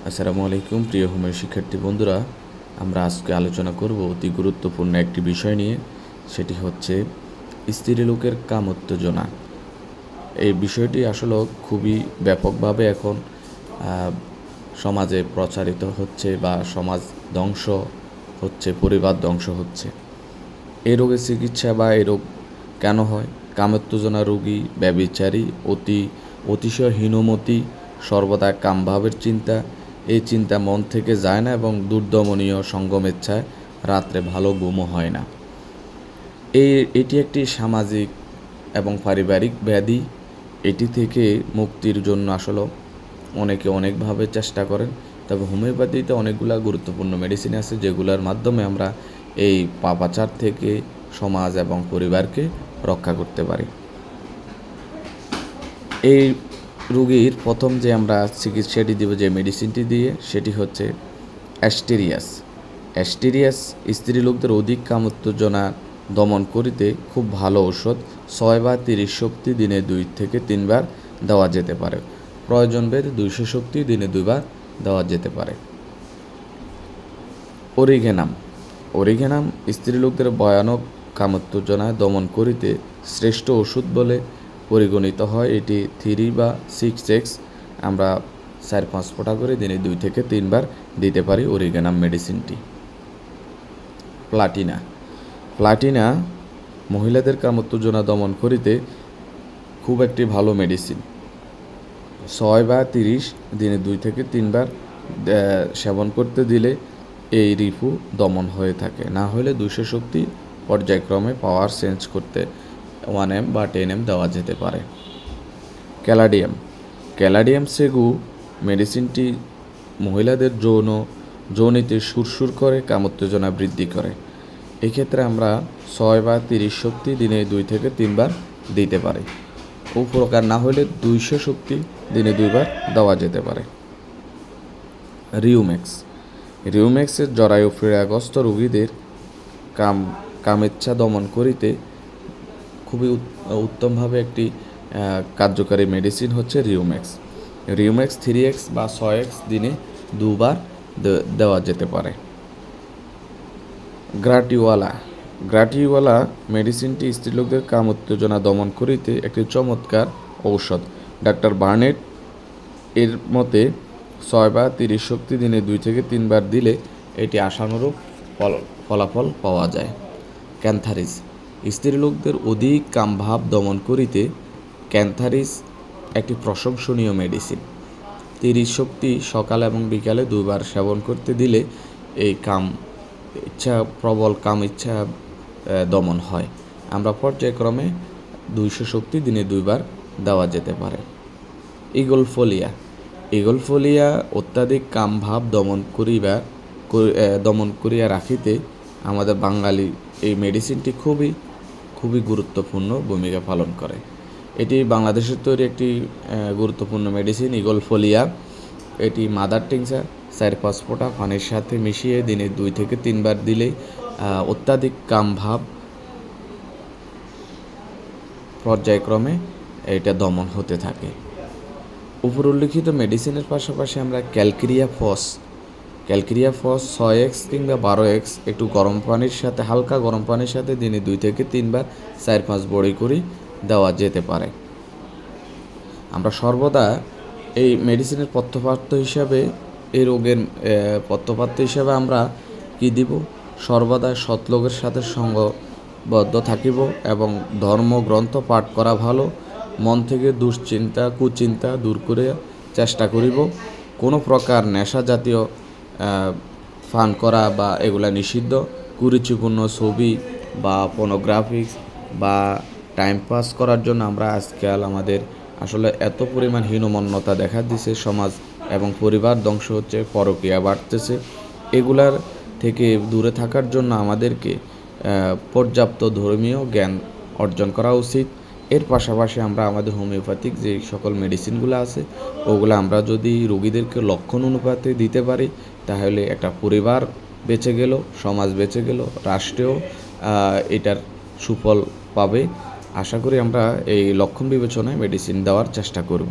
আসসালামু আলাইকুম প্রিয় হোমিও শিক্ষার্থী বন্ধুরা, আমরা আজকে আলোচনা করব অতি গুরুত্বপূর্ণ একটি বিষয় নিয়ে। সেটি হচ্ছে স্ত্রীলোকের কাম উত্তেজনা। এই বিষয়টি আসলে খুবই ব্যাপকভাবে এখন সমাজে প্রচারিত হচ্ছে বা সমাজ ধ্বংস হচ্ছে, পরিবার ধ্বংস হচ্ছে। এই রোগের চিকিৎসা বা এই রোগ কেন হয়? কামোত্তেজনা রোগী, ব্যভিচারী, অতিশয় হীনমতি, সর্বদা কামভাবের চিন্তা, এই চিন্তা মন থেকে যায় না এবং দুর্দমনীয় সঙ্গমেচ্ছায় রাত্রে ভালো ঘুমও হয় না। এটি একটি সামাজিক এবং পারিবারিক ব্যাধি। এটি থেকে মুক্তির জন্য আসলে অনেকে অনেকভাবে চেষ্টা করেন, তবে হোমিওপ্যাথিতে অনেকগুলো গুরুত্বপূর্ণ মেডিসিন আছে যেগুলোর মাধ্যমে আমরা এই পাপাচার থেকে সমাজ এবং পরিবারকে রক্ষা করতে পারি। এই রোগীর প্রথম যে আমরা চিকিৎসাটি দিব, যে মেডিসিনটি দিয়ে, সেটি হচ্ছে অ্যাস্টেরিয়াস স্ত্রীলোকদের অধিক কাম উত্তেজনা দমন করিতে খুব ভালো ঔষধ। 6 বা 30 শক্তি দিনে 2 থেকে 3 বার দেওয়া যেতে পারে। প্রয়োজন ভেদে 200 শক্তি দিনে 2 বার দেওয়া যেতে পারে। অরিগেনাম স্ত্রীলোকদের ভয়ানক কাম উত্তেজনা দমন করিতে শ্রেষ্ঠ ওষুধ বলে পরিগণিত হয়। এটি 3 বা 6x আমরা 4-5 ফোঁটা করে দিনে 2 থেকে 3 বার দিতে পারি অরিগেনাম মেডিসিনটি। প্লাটিনা মহিলাদের কাম উত্তেজনা দমন করিতে খুব একটি ভালো মেডিসিন। 6 বা 30 দিনে 2 থেকে 3 বার সেবন করতে দিলে এই রিফু দমন হয়ে থাকে। না হলে 200 শক্তি পর্যায়ক্রমে পাওয়ার চেঞ্জ করতে 1M বা 10M দেওয়া যেতে পারে। ক্যালাডিয়াম সেগু মেডিসিনটি মহিলাদের যৌনিতে সুরসুর করে, কাম উত্তেজনা বৃদ্ধি করে। এক্ষেত্রে আমরা 6 বা 30 শক্তি দিনে 2 থেকে 3 বার দিতে পারি। উপকার না হলে 200 শক্তি দিনে 2 বার দেওয়া যেতে পারে। রিউম্যাক্সের জরায়ু পীড়াগ্রস্ত রোগীদের কামেচ্ছা দমন করিতে খুবই উত্তমভাবে একটি কার্যকারী মেডিসিন হচ্ছে রিউম্যাক্স 3x বা 6x দিনে 2 বার দেওয়া যেতে পারে। গ্রাটিওয়ালা মেডিসিনটি স্ত্রীলোকদের কাম উত্তেজনা দমন করিতে একটি চমৎকার ঔষধ। ডাক্তার বার্নেট এর মতে 6 বা 30 শক্তি দিনে 2 থেকে 3 বার দিলে এটি আশানুরূপ ফলাফল পাওয়া যায়। ক্যান্থারিস স্ত্রীলোকদের অধিক কামভাব দমন করিতে ক্যান্থারিস একটি প্রশংসনীয় মেডিসিন। 30 শক্তি সকাল এবং বিকালে 2 বার সেবন করতে দিলে এই প্রবল কাম ইচ্ছা দমন হয়। আমরা পর্যায়ক্রমে 200 শক্তি দিনে 2 বার দেওয়া যেতে পারে। ইগলফোলিয়া অত্যাধিক কামভাব দমন করিয়া রাখিতে আমাদের বাঙালি এই মেডিসিনটি খুবই গুরুত্বপূর্ণ ভূমিকা পালন করে। এটি বাংলাদেশের তৈরি একটি গুরুত্বপূর্ণ মেডিসিন ইগলফোলিয়া। এটি মাদার টিংচার 4-5 ফোঁটা পানির সাথে মিশিয়ে দিনে 2 থেকে 3 বার দিলেই অত্যাধিক কামভাব পর্যায়ক্রমে এটা দমন হতে থাকে। উপর উল্লিখিত মেডিসিনের পাশাপাশি আমরা ক্যালকেরিয়া ফস 6x কিংবা 12x একটু হালকা গরম পানির সাথে দিনে 2 থেকে 3 বার 4-5 বড়ি করে দেওয়া যেতে পারে। আমরা সর্বদা এই মেডিসিনের পথ্যপাত্য হিসাবে, এই রোগের পথ্যপাত্য হিসাবে আমরা কি দিব? সর্বদা সৎলোকের সাথে সঙ্গবদ্ধ থাকিব এবং ধর্মগ্রন্থ পাঠ করা ভালো। মন থেকে দুশ্চিন্তা কুচিন্তা দূর করে চেষ্টা করিব। কোনো প্রকার নেশা জাতীয় পান করা বা এগুলা নিষিদ্ধ। কুরুচিপূর্ণ ছবি বা পর্নোগ্রাফিক্স বা টাইম পাস করার জন্য আমরা আজকাল আমাদের আসলে এত পরিমাণ হীনমন্যতা দেখা দিছে, সমাজ এবং পরিবার ধ্বংস হচ্ছে, পরকীয়া বাড়তেছে। এগুলার থেকে দূরে থাকার জন্য আমাদেরকে পর্যাপ্ত ধর্মীয় জ্ঞান অর্জন করা উচিত। এর পাশাপাশি আমরা আমাদের হোমিওপ্যাথিক যে সকল মেডিসিনগুলো আছে ওগুলো আমরা যদি রোগীদেরকে লক্ষণ অনুপাতে দিতে পারি, তাহলে একটা পরিবার বেঁচে গেল, সমাজ বেঁচে গেল, রাষ্ট্রেও এটার সুফল পাবে। আশা করি আমরা এই লক্ষণ বিবেচনায় মেডিসিন দেওয়ার চেষ্টা করব।